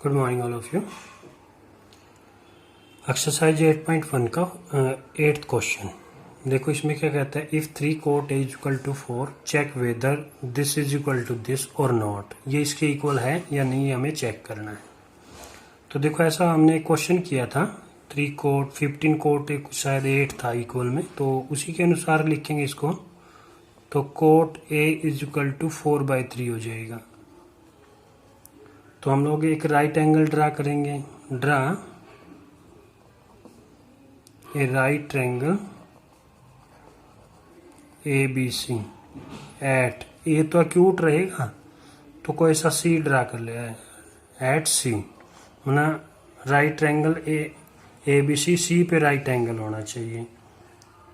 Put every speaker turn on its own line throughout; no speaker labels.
Good morning all of you. Exercise 8.1 का 8th question देखो, इसमें क्या कहता है, if 3 cot is equal to 4 check whether this is equal to this और नॉट। ये इसके इक्वल है या नहीं, हमें चेक करना है। तो देखो, ऐसा हमने क्वेश्चन किया था, 3 कोट 15 कोट शायद 8 था इक्वल में, तो उसी के अनुसार लिखेंगे इसको। तो cot A is equal to 4/3 हो जाएगा। तो हम लोग एक राइट एंगल ड्रा करेंगे। Draw a right angle ABC at, A तो एक्यूट रहेगा तो कोई सा सी ड्रा कर ले, एट सी, माना राइट एंगल ABC सी पे राइट एंगल होना चाहिए।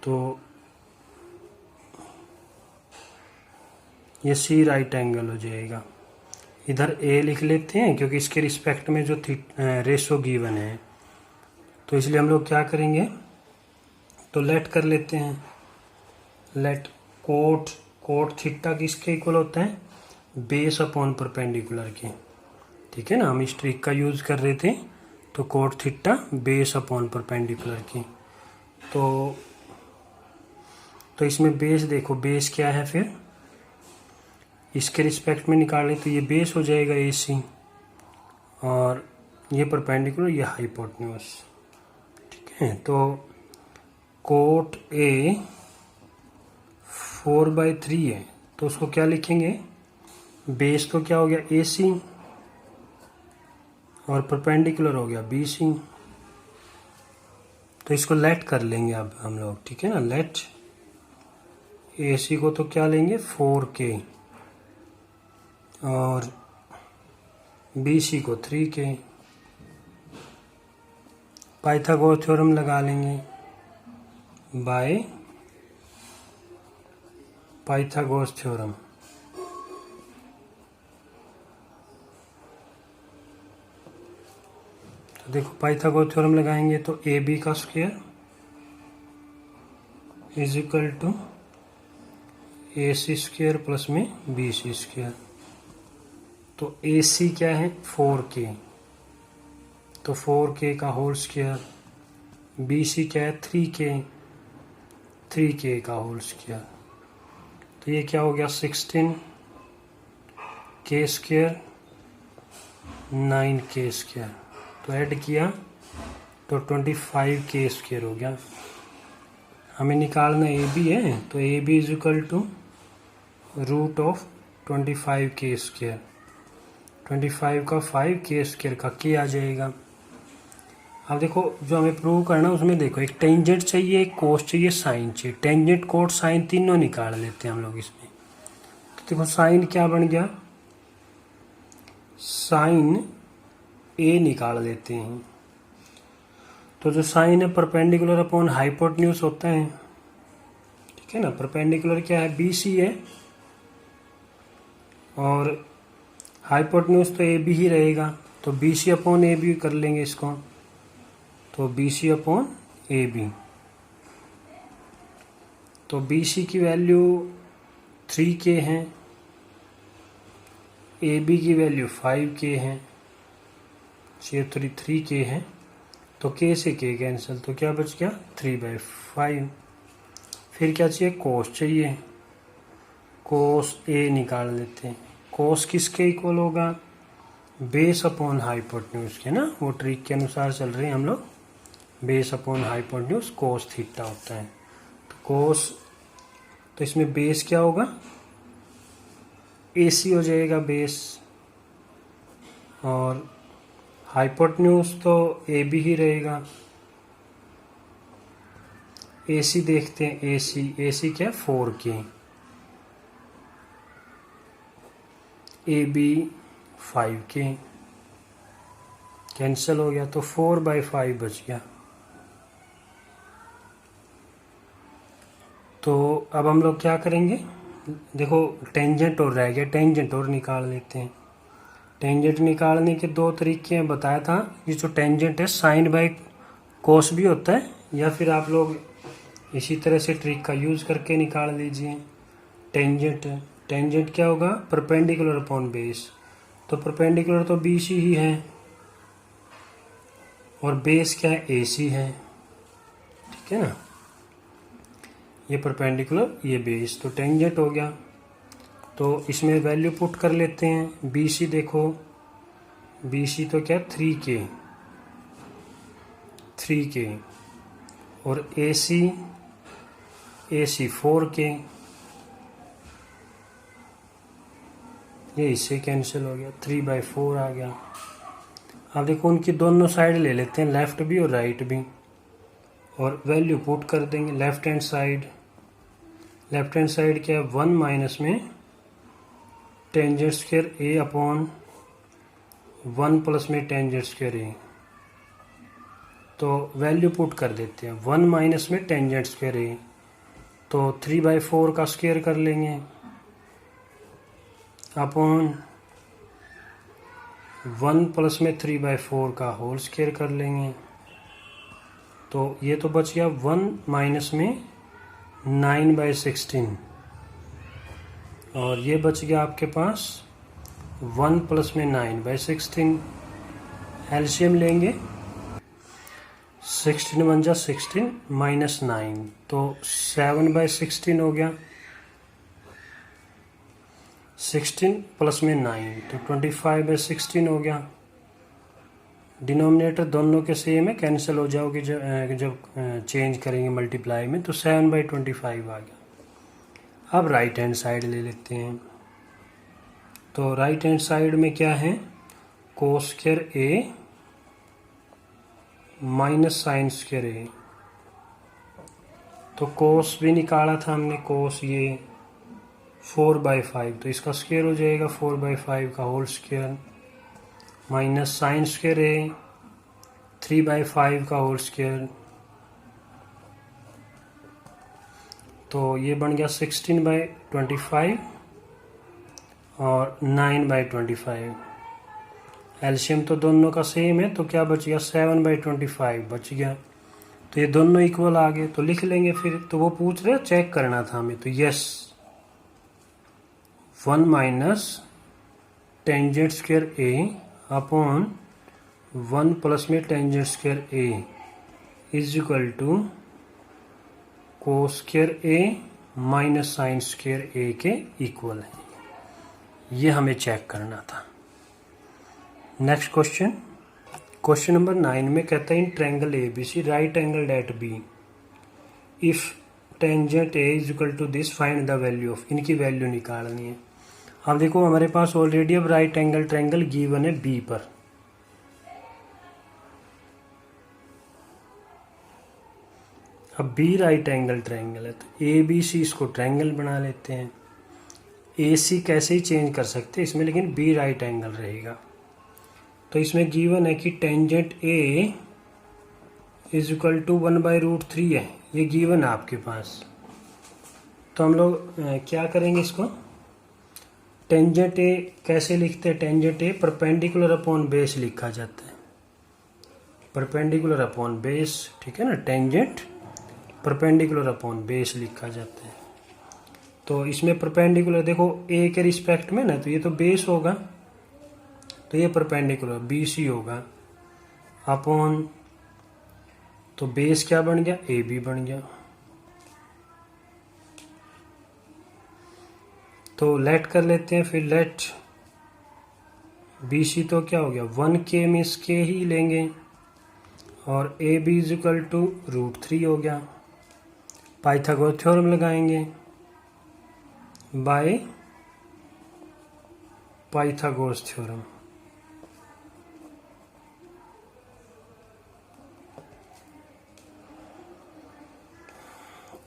तो ये सी राइट एंगल हो जाएगा। इधर ए लिख लेते हैं क्योंकि इसके रिस्पेक्ट में जो रेशो गिवन है, तो इसलिए हम लोग क्या करेंगे, तो लेट कर लेते हैं। लेट कोट थीटा किसके इक्वल होता है, बेस अपॉन परपेंडिकुलर के। ठीक है ना, हम इस ट्रिक का यूज कर रहे थे। तो cot theta base upon perpendicular की। तो इसमें बेस देखो, बेस क्या है, फिर इसके रिस्पेक्ट में निकालें तो ये बेस हो जाएगा AC, और ये परपेंडिकुलर, ये हाइपोटेन्यूज। ठीक है, तो कोट A 4/3 है, तो उसको क्या लिखेंगे, बेस तो क्या हो गया AC और परपेंडिकुलर हो गया BC। तो इसको लेट कर लेंगे अब हम लोग। ठीक है ना, लेट AC को तो क्या लेंगे 4K और BC को 3K। पाइथागोरस थ्योरम लगा लेंगे बाय पाइथागोरस थ्योरम। तो देखो, पाइथागोरस थ्योरम लगाएंगे तो AB का square is equal to AC square plus में BC स्क्वायर। तो AC क्या है 4K, तो 4K का होल स्क्वायर। BC क्या है 3K का होल स्क्वायर। तो ये क्या हो गया 16K स्क्वायर 9K स्क्वायर। तो ऐड किया तो 25K स्क्वायर हो गया। हमें निकालना AB है, तो AB is equal to root of 25K square. 25 का 5K स्क्वायर का K आ जाएगा। अब देखो, जो हमें प्रूव करना है उसमें देखो, एक टेंजेंट चाहिए, एक कोस चाहिए, साइन चाहिए। टेंजेंट कोट साइन तीनों निकाल लेते हैं हम लोग इसमें। तो देखो, साइन क्या बन गया, साइन A निकाल लेते हैं। तो जो साइन है परपेंडिकुलर अपॉन हाइपोटेन्यूज होता है। ठीक है ना, परपेंडिकुलर क्या है BC है, और हाइपोटेन्यूज तो AB ही रहेगा। तो BC अपॉन AB कर लेंगे इसको। तो BC अपॉन AB, तो BC की वैल्यू 3K है, AB की वैल्यू 5K है, 3K है। तो K से K कैंसिल, तो क्या बच गया 3/5। फिर क्या चाहिए, कोस चाहिए। कोस A निकाल लेते हैं। कोस किसके इक्वल होगा, बेस अपॉन हाइपोटेन्यूज के ना, वो ट्रिक के अनुसार चल रहे हैं हम लोग। Base upon hypotenuse cos theta होता है। तो कोस, तो इसमें बेस क्या होगा AC हो जाएगा बेस, और हाइपोटेन्यूज तो AB ही रहेगा। AC देखते हैं, AC क्या 4K, AB 5K कैंसिल हो गया, तो 4/5 बच गया। तो अब हम लोग क्या करेंगे, देखो टेंजेंट और रह गया, टेंजेंट और निकाल लेते हैं। टेंजेंट निकालने के दो तरीके हैं बताया था। ये जो टेंजेंट है साइन बाय कोस भी होता है, या फिर आप लोग इसी तरह से ट्रिक का यूज करके निकाल लीजिए। टेंजेंट क्या होगा परपेंडिकुलर अपॉन बेस। तो परपेंडिकुलर तो BC ही है, और बेस क्या है, ए सी है, ठीक है ना। ये परपेंडिकुलर, ये बेस, तो टेंजेंट हो गया। तो इसमें वैल्यू पुट कर लेते हैं। बी सी देखो, बी सी तो क्या, 3K, और ए सी 4K, ये इससे कैंसिल हो गया, 3/4 आ गया। अब देखो उनकी दोनों साइड ले लेते हैं, लेफ्ट भी और राइट भी, और वैल्यू पुट कर देंगे। लेफ्ट हैंड साइड क्या है, 1 माइनस में tangent square A upon 1 plus में टेंजेंट स्क्वायर ए। तो वैल्यू पुट कर देते हैं, 1 माइनस में टेंजेंट स्क्वायर ए, तो 3/4 का स्क्वायर कर लेंगे अपॉन 1 प्लस में 3/4 का होल स्क्वायर कर लेंगे। तो ये तो बच गया 1 माइनस में 9/16, और ये बच गया आपके पास 1 प्लस में 9/16। एलसीएम लेंगे, 16 1 जा 16 माइनस 9, तो 7/16 हो गया। 16 प्लस में 9 तो 25/16 हो गया। डिनोमिनेटर दोनों के सेम है, कैंसिल हो जाओगे जब चेंज करेंगे मल्टीप्लाई में, तो 7/25 आ गया। अब राइट हैंड साइड ले लेते हैं। तो राइट हैंड साइड में क्या है, कोस square A minus sine square ए। तो कोस भी निकाला था हमने, कोस ये 4/5, तो इसका स्क्वायर हो जाएगा 4/5 का whole square, minus sine square A 3/5 का होल स्क्वायर, तो ये बन गया 16/25 और 9/25। एलसीएम तो दोनों का सेम है, तो क्या बच गया, 7/25 बच गया। तो ये दोनों इक्वल आ गए, तो लिख लेंगे फिर। तो वो पूछ रहे चेक करना था हमें, तो yes, 1 minus tangent square A upon 1 plus में tangent square A is equal to cos square A minus sine square A के इक्वल है। ये हमें चेक करना था। नेक्स्ट क्वेश्चन नंबर 9 में कहता है in triangle A B C right angle at B if tangent A is equal to this find the value of, इनकी वैल्यू निकालनी है। अब देखो हमारे पास ऑलरेडी अब राइट एंगल ट्रायंगल गिवन है बी पर। अब बी राइट एंगल ट्रायंगल है, तो ए बी सी इसको ट्रायंगल बना लेते हैं। ए सी कैसे ही चेंज कर सकते हैं इसमें, लेकिन बी राइट एंगल रहेगा। तो इसमें गिवन है कि tangent A is equal to 1/√3 है, ये गिवन है आपके पास। तो हम लोग क्या करेंगे, इसको टेंजेंट ए कैसे लिखते हैं, टेंजेंट ए परपेंडिकुलर अपॉन बेस लिखा जाता है, परपेंडिकुलर अपॉन बेस, ठीक है ना। टेंजेंट परपेंडिकुलर अपॉन बेस लिखा जाता है। तो इसमें परपेंडिकुलर देखो ए के रिस्पेक्ट में ना, तो ये तो बेस होगा, तो ये परपेंडिकुलर बी सी होगा अपॉन, तो बेस क्या बन गया, ए बी बन गया। तो लेट कर लेते हैं फिर, लेट बी सी तो क्या हो गया 1K मीन्स के ही लेंगे, और A B is equal to √3 हो गया। पाइथागोरस थ्योरम लगाएंगे by Pythagoras theorem.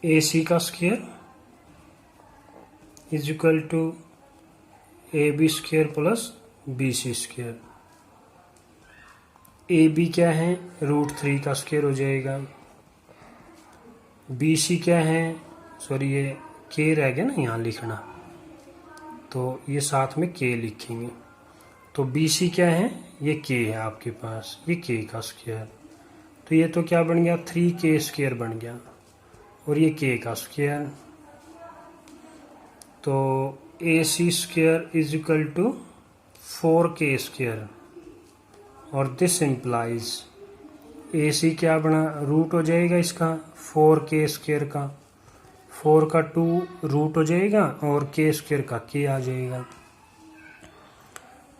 A C का square is equal to A B square plus B C square. A B क्या है, √3 का स्क्वायर हो जाएगा। बी सी क्या है, सॉरी ये के रह गया ना यहाँ लिखना, तो ये साथ में के लिखेंगे। तो बी सी क्या है, ये के है आपके पास, ये के का स्क्वायर, तो ये तो क्या बन गया 3K स्क्वायर बन गया, और ये के का स्क्वायर। तो A C square is equal to 4K square, और दिस इम्प्लाइज ए सी क्या बना, रूट हो जाएगा इसका 4k² का, 4 का 2 रूट हो जाएगा और k² का k आ जाएगा।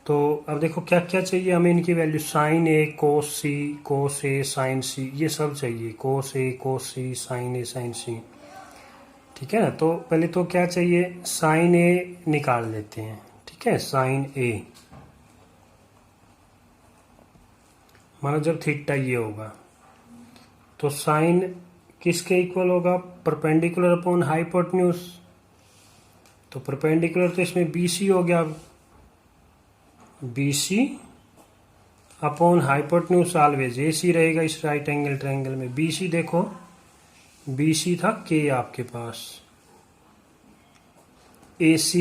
तो अब देखो क्या क्या चाहिए हमें, इनकी value sign A cos A sign सी, ये सब चाहिए, कोस ए कोस सी साइन ए साइन सी। ठीक है ना, तो पहले तो क्या चाहिए, साइन ए निकाल लेते हैं। ठीक है, साइन ए मानो जब थीटा ये होगा तो साइन किसके इक्वल होगा, परपेंडिकुलर अपॉन हाइपोटेन्यूज। तो परपेंडिकुलर तो इसमें BC हो गया, अब BC upon hypotenuse always AC रहेगा इस राइट एंगल ट्रायंगल में। BC देखो, BC था K आपके पास, AC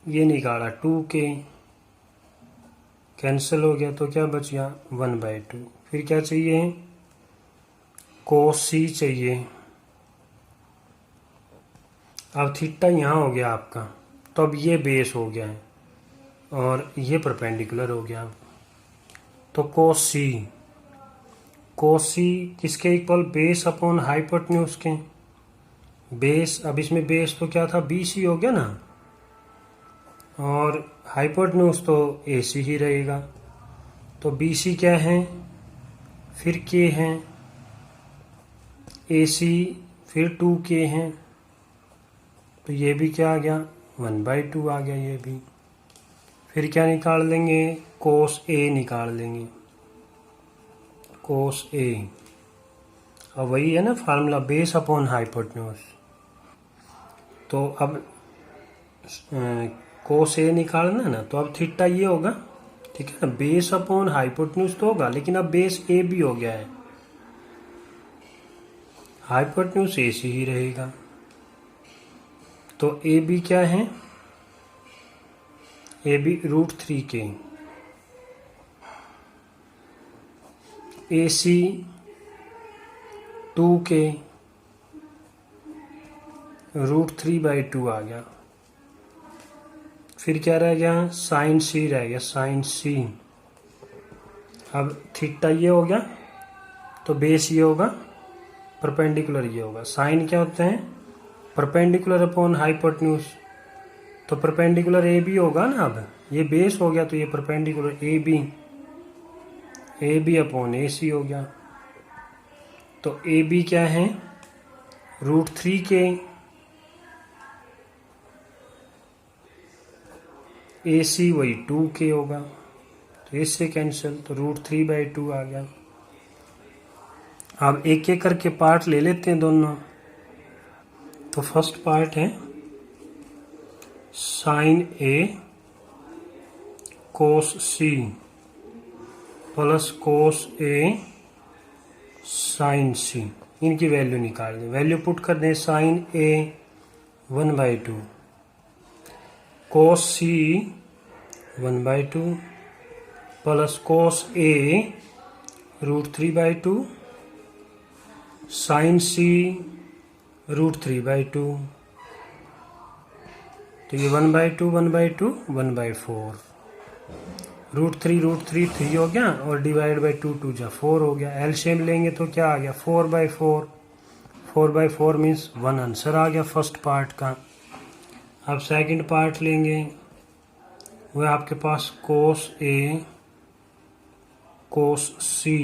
ये निकाला 2K, कैंसिल हो गया तो क्या बच गया 1/2। फिर क्या चाहिए, cos C चाहिए। अब थीटा यहाँ हो गया आपका, तो अब ये बेस हो गया है और ये परपेंडिकुलर हो गया। तो cos C किसके इक्वल, बेस अपॉन हाइपोटेन्यूज के, बेस, अब इसमें बेस तो क्या था BC हो गया ना, और हाइपोटेन्यूज तो AC ही रहेगा। तो BC क्या है, फिर K है, AC फिर 2K है, तो ये भी क्या आ गया 1/2 आ गया ये भी। फिर क्या निकाल लेंगे, cos A निकाल लेंगे, cos A, अब वही है ना फार्मूला, बेस अपॉन हाइपोटेन्यूज। तो अब cos A निकालना है ना, तो अब थीटा ये होगा। ठीक है ना, बेस अपॉन हाइपोटेन्यूज तो होगा, लेकिन अब बेस A भी हो गया है, हाइपोटेन्यूज AC ही रहेगा। तो AB क्या है, AB √3K, AC 2K, √3/2 आ गया। फिर क्या रह गया, साइन C रह गया, साइन C। अब थीटा ये हो गया, तो बेस ये होगा, परपेंडिकुलर ये होगा। साइन क्या होते हैं, परपेंडिकुलर अपॉन हाइपोटेन्यूज, तो परपेंडिकुलर AB होगा ना। अब ये बेस हो गया तो ये परपेंडिकुलर AB अपॉन AC हो गया। तो AB क्या है, √3K, AC वही 2K होगा, तो इससे कैंसिल, तो √3/2 आ गया। अब एक एक करके पार्ट ले लेते हैं दोनों। तो फर्स्ट पार्ट है sine A cos C plus cos A sine C, इनकी वैल्यू निकाल दें, वैल्यू पुट कर दें। Sine A 1/2, cos C 1/2 plus cos A √3/2 sine C √3/2, तो ये 1/2 1/2 1/4, √3 3 हो गया और डिवाइड बाई 2 2 जा 4 हो गया। एलसीएम लेंगे तो क्या आ गया 4/4, 4/4 मीन्स 1 आंसर आ गया फर्स्ट पार्ट का। अब सेकंड पार्ट लेंगे, वह आपके पास cos A cos C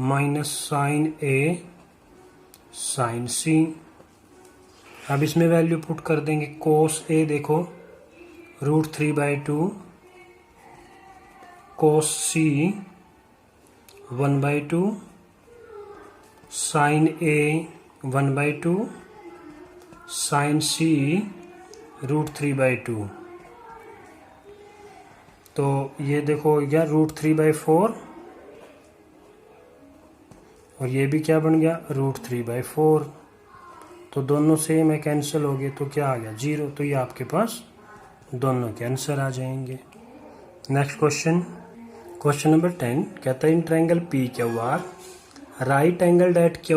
minus sine A sine C। अब इसमें वैल्यू पुट कर देंगे, cos A देखो √3/2, cos C 1/2, sine A 1/2, sine C √3/2। तो ये देखो हो गया √3/4 और ये भी क्या बन गया √3/4। तो दोनों सेम है, कैंसिल हो गए, तो क्या आ गया 0। तो ये आपके पास दोनों के आंसर आ जाएंगे। नेक्स्ट क्वेश्चन, क्वेश्चन नंबर 10 कहता है in triangle PQR right angle at Q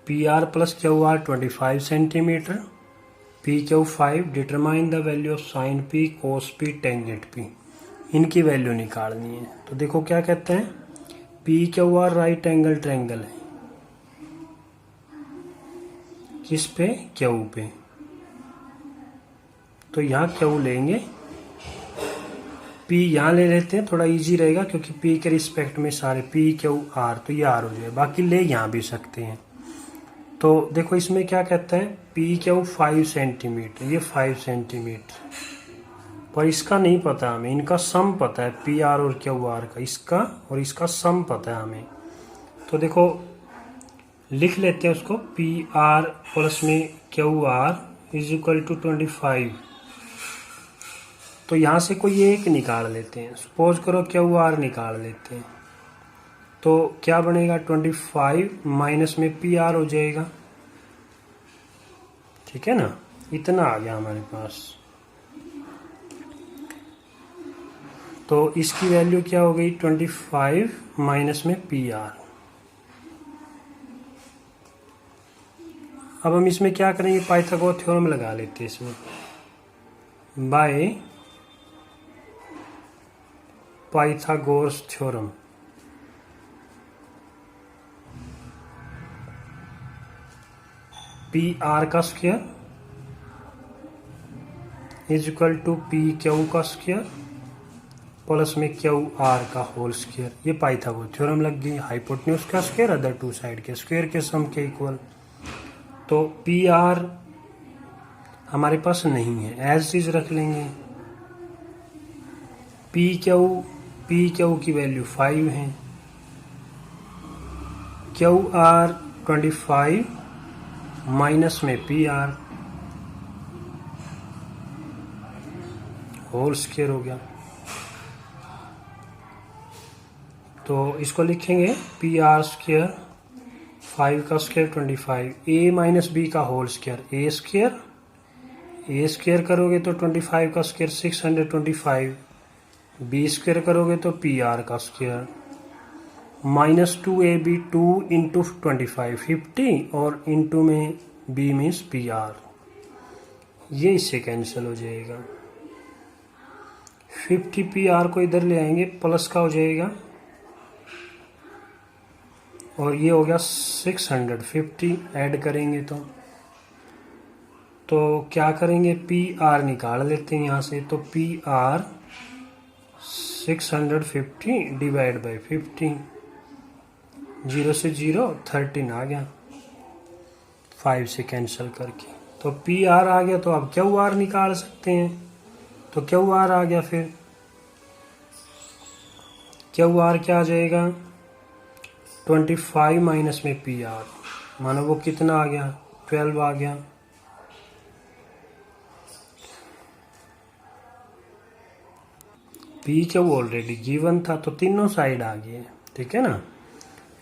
PR plus QR 25 centimetre, PQ 5, determine the value of sine P cos P tangent P, इनकी वैल्यू निकालनी है। तो देखो क्या कहते हैं, P Q R right angle triangle है, किस पे? क्यू पे। तो यहाँ क्यू लेंगे, पी यहाँ ले लेते हैं, थोड़ा इजी रहेगा क्योंकि पी के रिस्पेक्ट में सारे पी क्यू आर, तो ये आर हो जाए, बाकी ले यहाँ भी सकते हैं। तो देखो इसमें क्या कहता है, पी क्यू 5 सेंटीमीटर, ये 5 सेंटीमीटर, पर इसका नहीं पता हमें, इनका सम पता है, पी आर और क्यू आर का, इसका और इसका सम पता है हमें। तो देखो लिख लेते हैं उसको, पी आर प्लस में Q R is equal to 25। तो यहाँ से कोई एक निकाल लेते हैं, सपोज करो क्यू आर निकाल लेते हैं, तो क्या बनेगा, 25 माइनस में पी आर हो जाएगा, ठीक है ना, इतना आ गया हमारे पास। तो इसकी वैल्यू क्या हो गई, 25 माइनस में पी आर। अब हम इसमें क्या करेंगे, पाइथागोरस थ्योरम लगा लेते हैं इसमें, by Pythagoras theorem. P R का square is equal to P Q का स्क्वायर प्लस में क्यू आर का होल स्क्वायर, ये पाइथागोरस थ्योरम लग गई। हाइपोटेन्यूज का स्क्वायर अदर टू साइड के स्क्वायर के सम के इक्वल। तो पी आर हमारे पास नहीं है, एज चीज रख लेंगे। पी क्यू की वैल्यू 5 है, क्यू आर 25 माइनस में पी आर होल स्क्वायर हो गया। तो इसको लिखेंगे पी आर स्क्वायर 5 का स्क्वायर 25, ए माइनस बी का होल स्क्वायर, ए स्क्वायर करोगे तो 25 का स्क्वायर 625, बी स्क्वायर करोगे तो पी आर का स्क्वायर माइनस 2ab 2 इंटू 25 50 और इंटू में बी मीन्स पी आर, ये इससे कैंसिल हो जाएगा। 50 पी आर को इधर ले आएंगे, प्लस का हो जाएगा और ये हो गया 650 ऐड करेंगे तो क्या करेंगे, पी आर निकाल लेते हैं यहाँ से। तो पी आर 650 डिवाइड बाई 50, 0 से 0 13 आ गया 5 से कैंसिल करके। तो पी आर आ गया, तो अब क्यू आर निकाल सकते हैं। तो क्यू आर आ गया, फिर क्यू आर क्या आ जाएगा, 25 माइनस में पी आर, मानो वो कितना आ गया, 12 आ गया। पी क्यू ऑलरेडी गिवन था, तो तीनों साइड आ गए, ठीक है ना,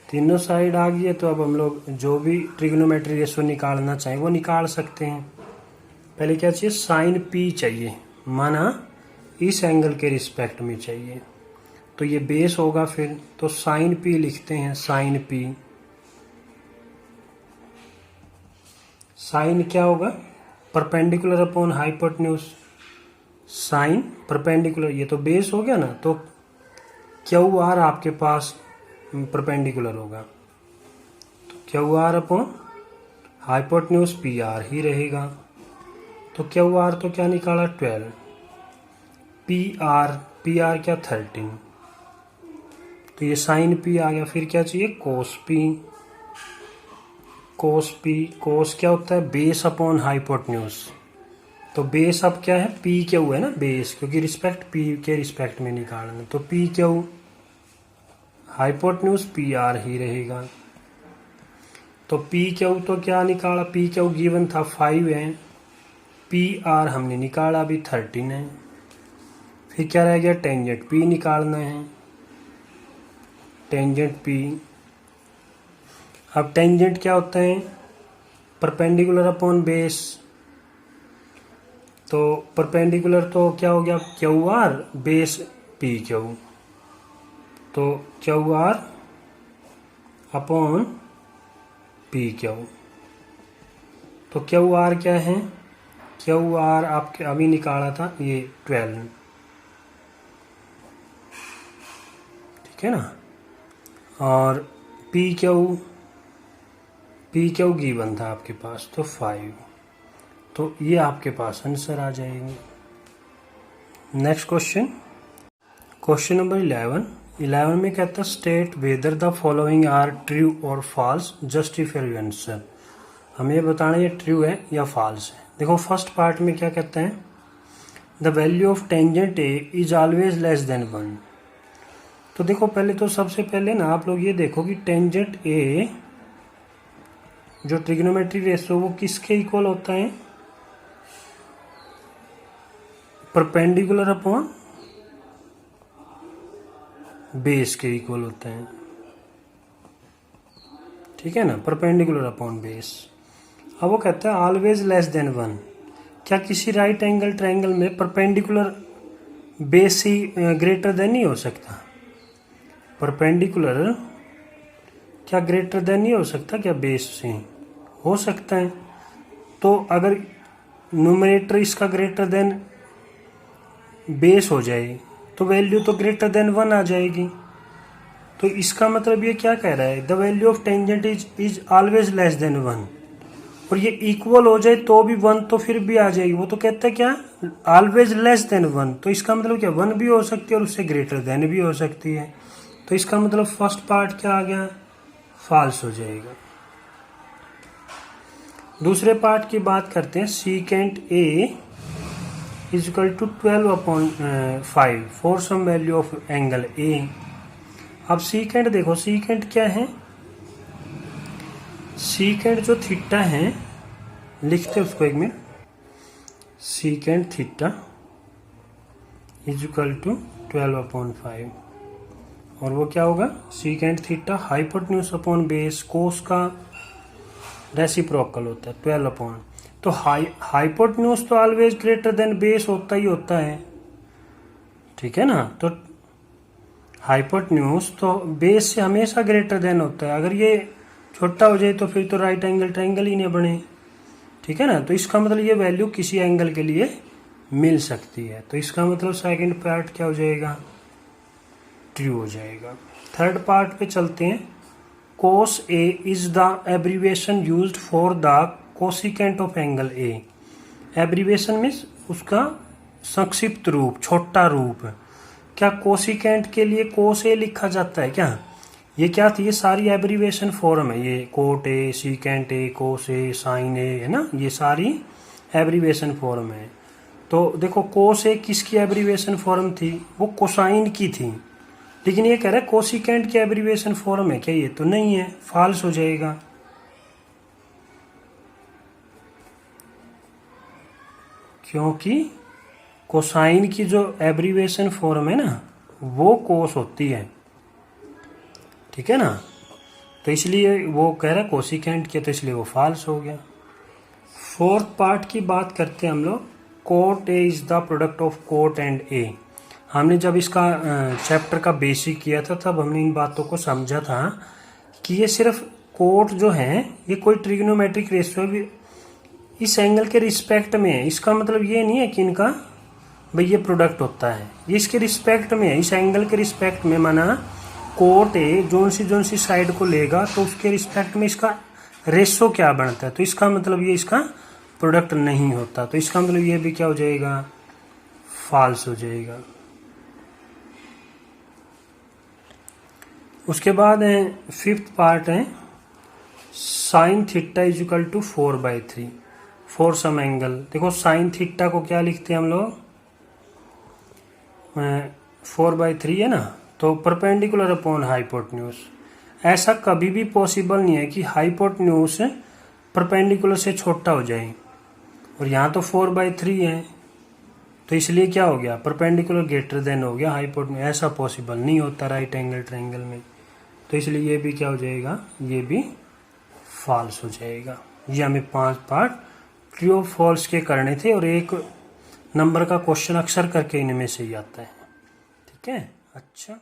तीनों साइड आ गई है। तो अब हम लोग जो भी ट्रिग्नोमेट्री रेशो निकालना चाहें वो निकाल सकते हैं। पहले क्या चाहिए, साइन पी चाहिए, माना इस एंगल के रिस्पेक्ट में चाहिए, तो ये बेस होगा फिर, तो साइन पी लिखते हैं। साइन क्या होगा, perpendicular upon hypotenuse, sine perpendicular, ये तो बेस हो गया ना, तो क्यू आर आपके पास परपेंडिकुलर होगा, तो Q R upon hypotenuse P R ही रहेगा। तो क्यू आर तो क्या निकाला 12, पी आर क्या 13, तो ये साइन पी आ गया। फिर क्या चाहिए, कोस पी, कोस क्या होता है, बेस अपॉन हाइपोटेन्यूज, तो बेस अब क्या है, पी क्यू है ना बेस, क्योंकि रिस्पेक्ट पी के रिस्पेक्ट में निकालना, तो P Q hypotenuse P R ही रहेगा। तो पी क्यू तो क्या निकाला, पी क्यू गिवन था 5 है, पी आर हमने निकाला अभी 13 है। फिर क्या रह गया, टेंजेंट पी निकालना है, टेंजेंट पी। अब टेंजेंट क्या होता है, परपेंडिकुलर अपॉन बेस, तो परपेंडिकुलर तो क्या हो गया, Q R base P Q, तो Q R upon P Q. तो क्यू आर क्या है, क्यू आर आपके अभी निकाला था ये 12, ठीक है ना। और पी क्यू गिवन था आपके पास, तो 5। तो ये आपके पास आंसर आ जाएंगे। नेक्स्ट क्वेश्चन नंबर 11 में कहता है state whether the following are true और फॉल्स, जस्टिफाई योर आंसर। हमें ये बताना ये ट्रू है या फॉल्स है। देखो फर्स्ट पार्ट में क्या कहते हैं, the value of tangent A is always less than 1। तो देखो पहले तो सबसे पहले ना आप लोग ये देखो कि टेंजेंट ए जो ट्रिग्नोमेट्री रेशियो वो किसके इक्वल होता है, परपेंडिकुलर अपॉन बेस के इक्वल होते हैं, ठीक है ना, परपेंडिकुलर अपॉन बेस। अब वो कहता है ऑलवेज लेस देन 1। क्या किसी राइट एंगल ट्रायंगल में परपेंडिकुलर बेस ही ग्रेटर देन नहीं हो सकता? परपेंडिकुलर क्या ग्रेटर देन नहीं हो सकता क्या बेस से? हो सकता है। तो अगर न्यूमरेटर इसका ग्रेटर देन बेस हो जाए तो वैल्यू तो ग्रेटर देन 1 आ जाएगी। तो इसका मतलब ये क्या कह रहा है, the value of tangent is always less than 1। और ये इक्वल हो जाए तो भी 1 तो फिर भी आ जाएगी। वो तो कहता है क्या, ऑलवेज लेस देन 1। तो इसका मतलब क्या 1 भी हो सकती है और उससे ग्रेटर देन भी हो सकती है। तो इसका मतलब फर्स्ट पार्ट क्या आ गया, फॉल्स हो जाएगा। दूसरे पार्ट की बात करते हैं, secant A is equal to 12/5 for some value of angle A. अब सीकेंट देखो, सीकेंट क्या है, सीकेंट जो थीटा है, लिखते उसको एक minute, secant theta is equal to 12/5। और वो क्या होगा, secant theta hypotenuse upon base cos का रेसिप्रोकल होता है 12 तो हाइपोटेन्यूज तो ऑलवेज ग्रेटर देन बेस होता ही होता है, ठीक है ना। तो हाइपोटेन्यूज तो बेस से हमेशा ग्रेटर देन होता है। अगर ये छोटा हो जाए तो फिर तो राइट एंगल ट्रायंगल ही नहीं बने, ठीक है ना। तो इसका मतलब ये वैल्यू किसी एंगल के लिए मिल सकती है। तो इसका मतलब सेकंड पार्ट क्या हो जाएगा, ट्रू हो जाएगा। थर्ड पार्ट पे चलते हैं, cos A is the abbreviation used for the cosecant of angle A. Abbreviation means उसका संक्षिप्त रूप, छोटा रूप। क्या कोसिकेंट के लिए कोस ए लिखा जाता है क्या? ये क्या थी, ये सारी एब्रीविएशन फॉर्म है, ये cot A, secant A, cos A, sine A, है ना, ये सारी एब्रीविएशन फॉर्म है। तो देखो कोस ए किसकी एब्रीविएशन फॉर्म थी, वो कोसाइन की थी। लेकिन ये कह रहा है कोसिकेंट की एब्रीविएशन फॉर्म है क्या, ये तो नहीं है, फॉल्स हो जाएगा। क्योंकि कोसाइन की जो एब्रीविएशन फॉर्म है ना वो कोस होती है, ठीक है ना। तो इसलिए वो कह रहा है कोसिकेंट की, तो इसलिए वो फॉल्स हो गया। फोर्थ पार्ट की बात करते हैं हम लोग, cot A is the product of cot and A. हमने जब इसका चैप्टर का बेसिक किया था तब हमने इन बातों को समझा था कि ये सिर्फ कोट जो है ये कोई ट्रिग्नोमेट्रिक रेशियो इस एंगल के रिस्पेक्ट में है। इसका मतलब ये नहीं है कि इनका भाई ये प्रोडक्ट होता है, ये इसके रिस्पेक्ट में है, इस एंगल के रिस्पेक्ट में। माना कोट ए जोन सी साइड को लेगा तो उसके रिस्पेक्ट में इसका रेशो क्या बनता है, तो इसका मतलब ये इसका प्रोडक्ट नहीं होता। तो इसका मतलब ये भी क्या हो जाएगा, फॉल्स हो जाएगा। उसके बाद है फिफ्थ पार्ट है, sine theta is equal to 4/3 for some angle. देखो साइन थीटा को क्या लिखते हैं हम लोग, 4/3 है ना, तो परपेंडिकुलर अपॉन हाइपोटेन्यूज। ऐसा कभी भी पॉसिबल नहीं है कि हाइपोटेन्यूज परपेंडिकुलर से छोटा हो जाए, और यहाँ तो 4/3 है, तो इसलिए क्या हो गया, परपेंडिकुलर ग्रेटर देन हो गया हाइपोटेन्यूज। ऐसा पॉसिबल नहीं होता राइट एंगल ट्रायंगल में, तो इसलिए ये भी क्या हो जाएगा, ये भी फॉल्स हो जाएगा। ये हमें 5 पार्ट ट्रू और फॉल्स के करने थे, और 1 नंबर का क्वेश्चन अक्सर करके इनमें से ही आता है, ठीक है। अच्छा।